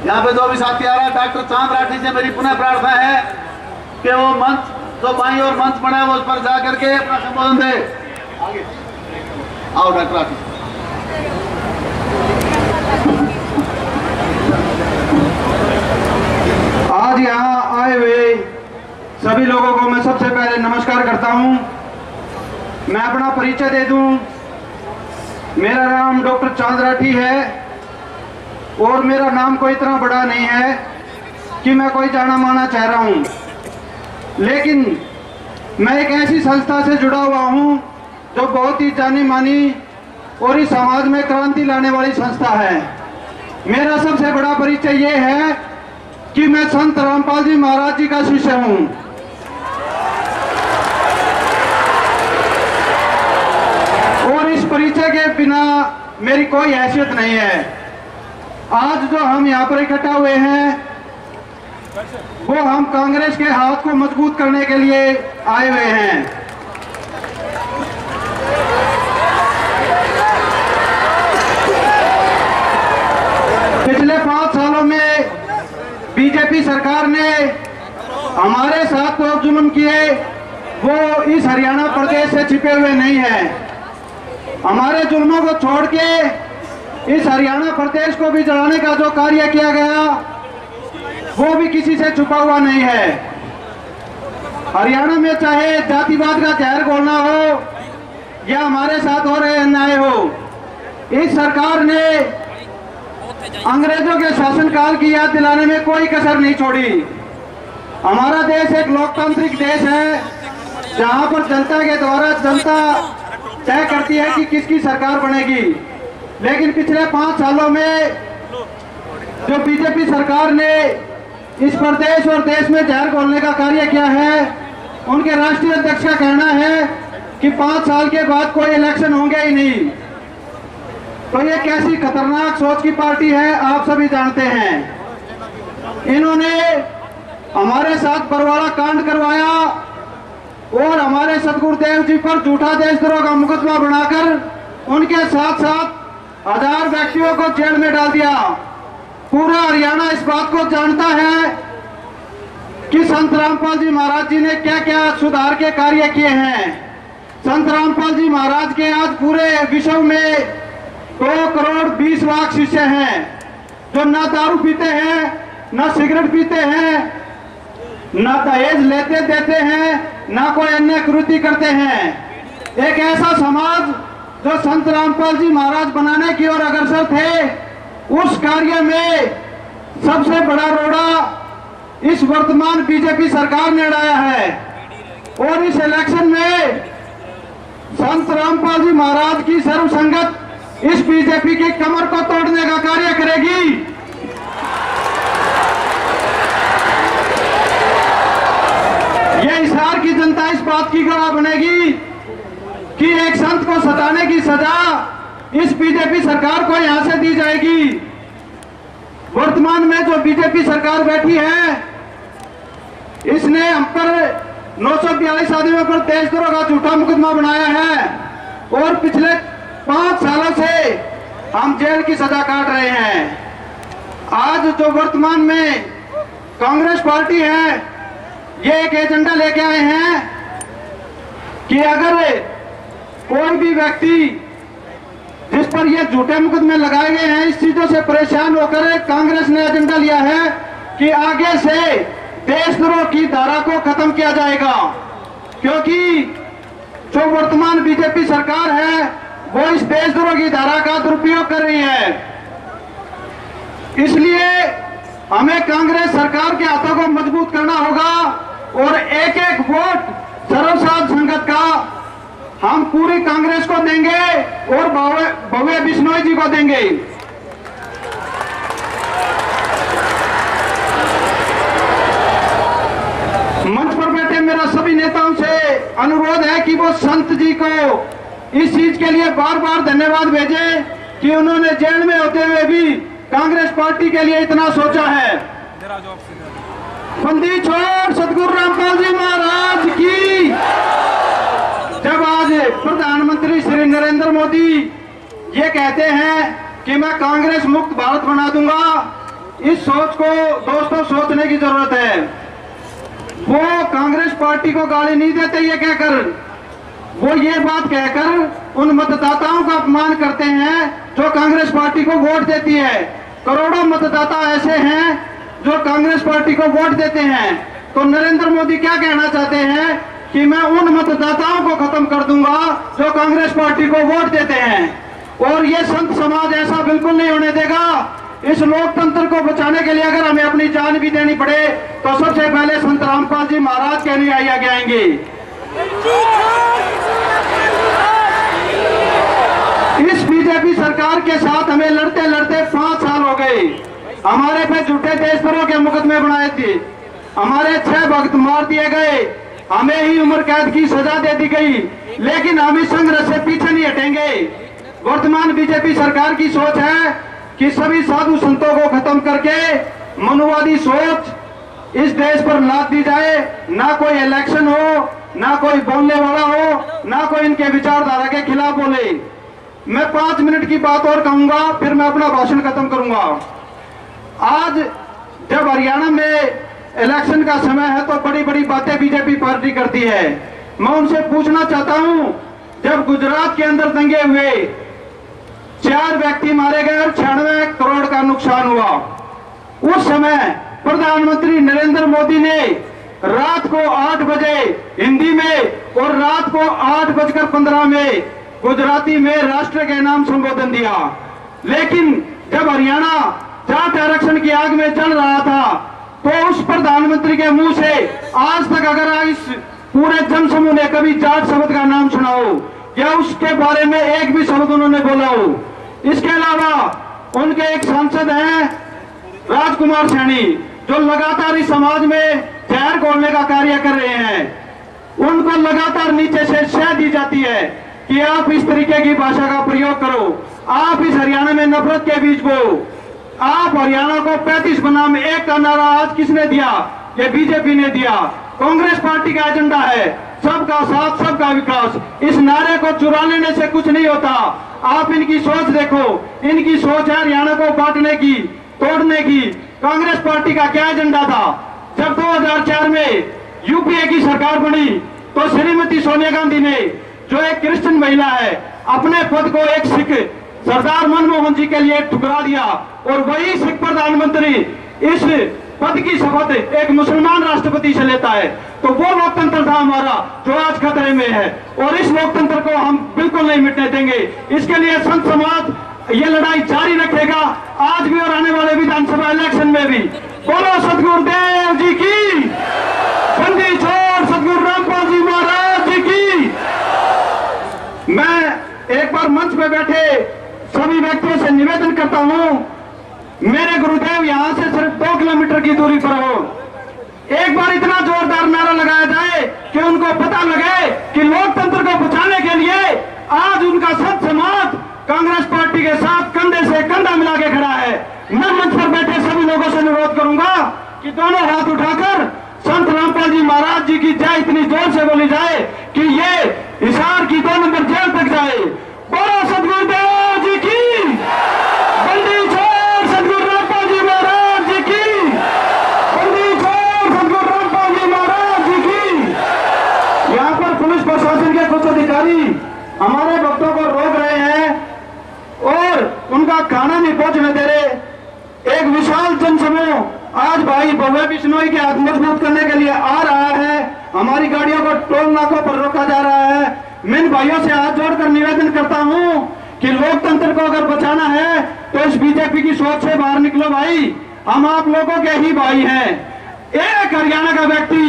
यहाँ पे जो भी साथी आ रहा है, डॉक्टर चांद राठी से मेरी पुनः प्रार्थना है कि वो मंच जो बाई और मंच बना है वो उस पर जा करके अपना संबोधन दे। आगे आओ डॉक्टर राठी। आज यहाँ आए हुए सभी लोगों को मैं सबसे पहले नमस्कार करता हूँ। मैं अपना परिचय दे दूँ। मेरा नाम डॉक्टर चांद राठी है और मेरा नाम कोई इतना बड़ा नहीं है कि मैं कोई जाना माना चाह रहा हूँ, लेकिन मैं एक ऐसी संस्था से जुड़ा हुआ हूँ जो बहुत ही जानी मानी और इस समाज में क्रांति लाने वाली संस्था है। मेरा सबसे बड़ा परिचय ये है कि मैं संत रामपाल जी महाराज जी का शिष्य हूँ। और इस परिचय के बिना मेरी कोई हैसियत नहीं है। आज जो हम यहाँ पर इकट्ठा हुए हैं वो हम कांग्रेस के हाथ को मजबूत करने के लिए आए हुए हैं। पिछले 5 सालों में बीजेपी सरकार ने हमारे साथ जो जुल्म किए वो इस हरियाणा प्रदेश से छिपे हुए नहीं है। हमारे जुल्मों को छोड़ के इस हरियाणा प्रदेश को भी जलाने का जो कार्य किया गया वो भी किसी से छुपा हुआ नहीं है। हरियाणा में चाहे जातिवाद का जहर घोलना हो या हमारे साथ हो रहे अन्याय हो, इस सरकार ने अंग्रेजों के शासनकाल की याद दिलाने में कोई कसर नहीं छोड़ी। हमारा देश एक लोकतांत्रिक देश है जहां पर जनता के द्वारा जनता तय करती है कि किसकी सरकार बनेगी। लेकिन पिछले 5 सालों में जो बीजेपी सरकार ने इस प्रदेश और देश में जहर घोलने का कार्य किया है, उनके राष्ट्रीय अध्यक्ष का कहना है कि 5 साल के बाद कोई इलेक्शन होंगे ही नहीं। तो ये कैसी खतरनाक सोच की पार्टी है आप सभी जानते हैं। इन्होंने हमारे साथ बरवाड़ा कांड करवाया और हमारे सतगुरुदेव जी पर झूठा देशद्रोह का मुकदमा बनाकर उनके साथ साथ 1000 व्यक्तियों को जेल में डाल दिया। पूरा हरियाणा इस बात को जानता है कि संत रामपाल जी महाराज जी ने क्या क्या सुधार के कार्य किए हैं। संत रामपाल जी महाराज के आज पूरे विश्व में 2 करोड़ 20 लाख शिष्य हैं जो ना दारू पीते हैं, ना सिगरेट पीते हैं, ना दहेज लेते देते हैं, ना कोई अन्य कृति करते हैं। एक ऐसा समाज जो संत रामपाल जी महाराज बनाने की ओर अग्रसर थे, उस कार्य में सबसे बड़ा रोड़ा इस वर्तमान बीजेपी सरकार ने अड़ाया है। और इस इलेक्शन में संत रामपाल जी महाराज की सर्वसंगत इस बीजेपी की कमर को तोड़ने का कार्य करेगी। ये हिसार की जनता इस बात की गवाह बनेगी कि एक संत को सताने की सजा इस बीजेपी सरकार को यहां से दी जाएगी। वर्तमान में जो बीजेपी सरकार बैठी है, इसने हम पर 942 आदमियों पर देशद्रोह का झूठा मुकदमा बनाया है और पिछले 5 सालों से हम जेल की सजा काट रहे हैं। आज जो वर्तमान में कांग्रेस पार्टी है, ये एक एजेंडा लेके आए हैं कि अगर कोई भी व्यक्ति जिस पर ये झूठे मुकदमे लगाए गए हैं, इस चीजों से परेशान होकर कांग्रेस ने एजेंडा लिया है कि आगे से देशद्रोह की धारा को खत्म किया जाएगा। क्योंकि जो वर्तमान बीजेपी सरकार है वो इस देशद्रोह की धारा का दुरुपयोग कर रही है। इसलिए हमें कांग्रेस सरकार के हाथों को मजबूत करना होगा और एक एक वोट सर्वसाध संगत का हम पूरी कांग्रेस को देंगे और भव्य बिश्नोई जी को देंगे। मंच पर बैठे मेरा सभी नेताओं से अनुरोध है कि वो संत जी को इस चीज के लिए बार बार धन्यवाद भेजें कि उन्होंने जेल में होते हुए भी कांग्रेस पार्टी के लिए इतना सोचा है। बंदी छोड़ सतगुरु रामपाल जी महाराज की। जब आज प्रधानमंत्री श्री नरेंद्र मोदी ये कहते हैं कि मैं कांग्रेस मुक्त भारत बना दूंगा, इस सोच को दोस्तों सोचने की जरूरत है। वो कांग्रेस पार्टी को गाली नहीं देते ये कहकर, वो ये बात कहकर उन मतदाताओं का अपमान करते हैं जो कांग्रेस पार्टी को वोट देती है। करोड़ों मतदाता ऐसे हैं जो कांग्रेस पार्टी को वोट देते हैं। तो नरेंद्र मोदी क्या कहना चाहते हैं कि मैं उन मतदाताओं को खत्म कर दूंगा जो कांग्रेस पार्टी को वोट देते हैं। और ये संत समाज ऐसा बिल्कुल नहीं होने देगा। इस लोकतंत्र को बचाने के लिए अगर हमें अपनी जान भी देनी पड़े तो सबसे पहले संत रामपाल जी महाराज के अनुयायी आगे आएंगे। इस बीजेपी सरकार के साथ हमें लड़ते लड़ते 5 साल हो गए। हमारे पे झूठे देशद्रोह के मुकदमे बनाए थे, हमारे 6 भक्त मार दिए गए, हमें ही उम्र कैद की सजा दे दी गई, लेकिन हम इस संघर्ष से पीछे नहीं हटेंगे। वर्तमान बीजेपी सरकार की सोच है कि सभी साधु संतों को खत्म करके मनुवादी सोच इस देश पर लाद दी जाए। ना कोई इलेक्शन हो, ना कोई बोलने वाला हो, ना कोई इनके विचारधारा के खिलाफ बोले। मैं 5 मिनट की बात और कहूंगा, फिर मैं अपना भाषण खत्म करूंगा। आज जब हरियाणा में इलेक्शन का समय है तो बड़ी बड़ी बातें बीजेपी पार्टी करती है। मैं उनसे पूछना चाहता हूं, जब गुजरात के अंदर दंगे हुए, 4 व्यक्ति मारे गए और 96 करोड़ का नुकसान हुआ, उस समय प्रधानमंत्री नरेंद्र मोदी ने रात को 8 बजे हिंदी में और रात को 8:15 में गुजराती में राष्ट्र के नाम संबोधन दिया। लेकिन जब हरियाणा जाट आरक्षण की आग में जल रहा था तो उस प्रधानमंत्री के मुंह से आज तक अगर इस पूरे जनसमूह ने कभी जाट शब्द का नाम सुना हो या उसके बारे में एक भी शब्द उन्होंने बोला हो। इसके अलावा उनके एक सांसद हैं राजकुमार सैनी, जो लगातार इस समाज में जहर घोलने का कार्य कर रहे हैं। उनको लगातार नीचे से शह दी जाती है कि आप इस तरीके की भाषा का प्रयोग करो, आप इस हरियाणा में नफरत के बीज बो। आप हरियाणा को 35 बनाम 1 का नारा आज किसने दिया? ये बीजेपी ने दिया। कांग्रेस पार्टी का एजेंडा है सबका साथ सबका विकास। इस नारे को चुरा लेने से कुछ नहीं होता। आप इनकी सोच देखो, इनकी सोच है हरियाणा को बांटने की, तोड़ने की। कांग्रेस पार्टी का क्या एजेंडा था? जब 2004 में यूपीए की सरकार बनी तो श्रीमती सोनिया गांधी ने, जो एक क्रिश्चियन महिला है, अपने पद को एक सिख सरदार मनमोहन जी के लिए ठुकरा दिया और वही सिख प्रधानमंत्री इस पद की शपथ एक मुसलमान राष्ट्रपति से लेता है। तो वो लोकतंत्र था हमारा जो आज खतरे में है, और इस लोकतंत्र को हम बिल्कुल नहीं मिटने देंगे। इसके लिए संत समाज ये लड़ाई जारी रखेगा, आज भी और आने वाले विधानसभा इलेक्शन में भी। बोलो सतगुरुदेव जी की, बंदी छोड़ सतगुरु रामपाल जी महाराज जी की। मैं एक बार मंच पे बैठे सभी व्यक्तियों से निवेदन करता हूं, मेरे गुरुदेव यहां से सिर्फ 2 किलोमीटर की दूरी पर हो। एक बार इतना जोरदार नारा लगाया जाए कि उनको पता लगे कि लोकतंत्र को बचाने के लिए आज उनका संत समाज कांग्रेस पार्टी के साथ कंधे से कंधा मिला के खड़ा है। मैं मंच पर बैठे सभी लोगों से अनुरोध करूंगा कि दोनों हाथ उठाकर संत रामपाल जी महाराज जी की जय इतनी जोर से बोली जाए कि ये हिसार की 2 नंबर जेल तक जाए। बोलो सतगुरुदेव जी की, बंदी छोड़ सतगुरु रामपाल जी महाराज जी की, बंदी छोड़ सतगुरु रामपाल जी महाराज जी की। यहाँ पर पुलिस प्रशासन के कुछ अधिकारी हमारे भक्तों को रोक रहे हैं और उनका खाना नहीं पहुंचने दे रहे। एक विशाल जनसमूह आज भाई भव्य बिश्नोई के हाथ मजबूत करने के लिए आ रहा है। हमारी गाड़ियों को टोल नाकों पर रोका जा रहा है। मैं इन भाइयों से हाथ जोड़कर निवेदन करता हूं कि लोकतंत्र को अगर बचाना है तो इस बीजेपी की सोच से बाहर निकलो भाई। हम आप लोगों के ही भाई हैं। एक हरियाणा का व्यक्ति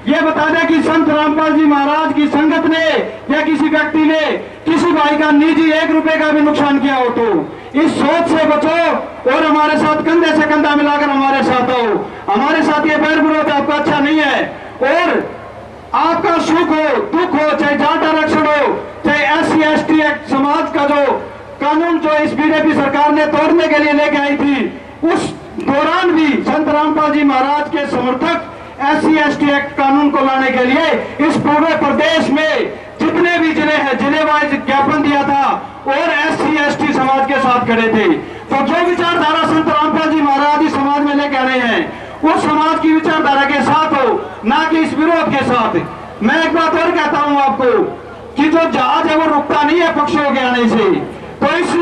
ये बता दे कि संत रामपाल जी महाराज की संगत ने या किसी व्यक्ति ने किसी भाई का निजी 1 रुपए का भी नुकसान किया हो तो इस सोच से बचो और हमारे साथ कंधे से कंधा मिलाकर हमारे साथ हो। हमारे साथ ये बैर विरोध आपका अच्छा नहीं है। और आपका सुख हो दुख हो, चाहे जाट आरक्षण हो, चाहे SC/ST एक्ट समाज का जो कानून जो इस बीजेपी सरकार ने तोड़ने के लिए लेके आई थी, उस दौरान भी संत रामपाल जी महाराज के समर्थक SC/ST एक्ट कानून को लाने के लिए इस पूरे प्रदेश में जितने भी जिले हैं जिले वाइज ज्ञापन दिया था और SC/ST समाज के साथ खड़े थे। तो जो विचारधारा संत रामपाल जी महाराज आदि समाज में लेके आने हैं उस समाज की विचारधारा के साथ हो, ना कि इस विरोध के साथ। मैं एक बात और कहता हूं आपको कि जो जहाज है वो रुकता नहीं है पक्षियों के आने से, तो इस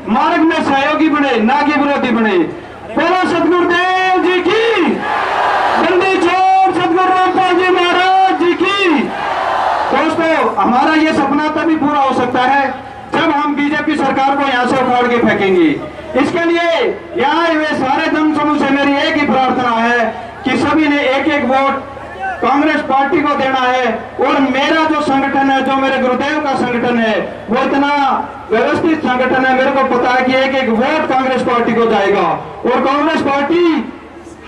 मार्ग में सहयोगी बने ना कि विरोधी बने। बोलो सतगुरुदेव जी की, बंदी छोड़ सतगुरु रामपाल जी महाराज जी की। दोस्तों, हमारा ये सपना तभी पूरा हो सकता है जब हम बीजेपी सरकार को यहाँ से उखाड़ के फेंकेंगे। इसके लिए यहाँ हुए सारे जन समूह से मेरी एक ही प्रार्थना है कि सभी ने एक एक वोट कांग्रेस पार्टी को देना है। और मेरा जो संगठन है, जो मेरे गुरुदेव का संगठन है, वो इतना व्यवस्थित संगठन है, मेरे को पता है कि एक एक वोट कांग्रेस पार्टी को जाएगा। और कांग्रेस पार्टी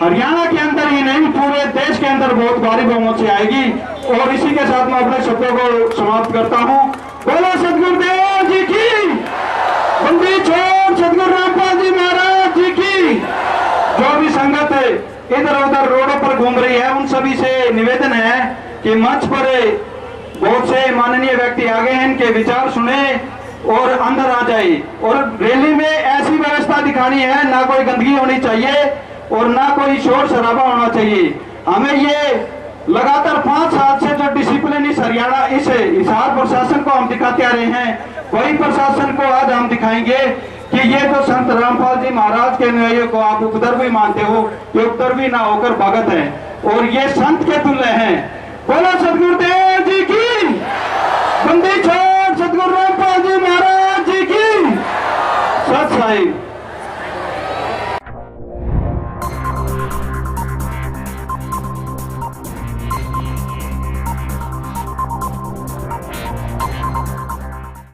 हरियाणा के अंदर ही नहीं पूरे देश के अंदर बहुत भारी बहुमत से आएगी। और इसी के साथ मैं अपने शब्दों को समाप्त करता हूँ। बोलो सतगुरुदेव जी की, बंदी छोड़ सतगुरु रामपाल जी महाराज जी की। जो भी संगत इधर उधर रोडों पर घूम रही है उन सभी से निवेदन है कि मंच पर बहुत से माननीय व्यक्ति आ गए हैं, इनके विचार सुने और अंदर आ जाए। और रैली में ऐसी व्यवस्था दिखानी है, ना कोई गंदगी होनी चाहिए और ना कोई शोर शराबा होना चाहिए। हमें ये लगातार 5 साल से जो डिसिप्लिन इस हरियाणा इस हिसार प्रशासन को हम दिखाते आ रहे हैं, वही प्रशासन को आज हम दिखाएंगे कि ये जो संत रामपाल जी महाराज के अनुयायियों को आप उपद्रवी मानते हो, ये उपद्रवी ना होकर भगत हैं और ये संत के तुल्य हैं। बोलो सतगुरुदेव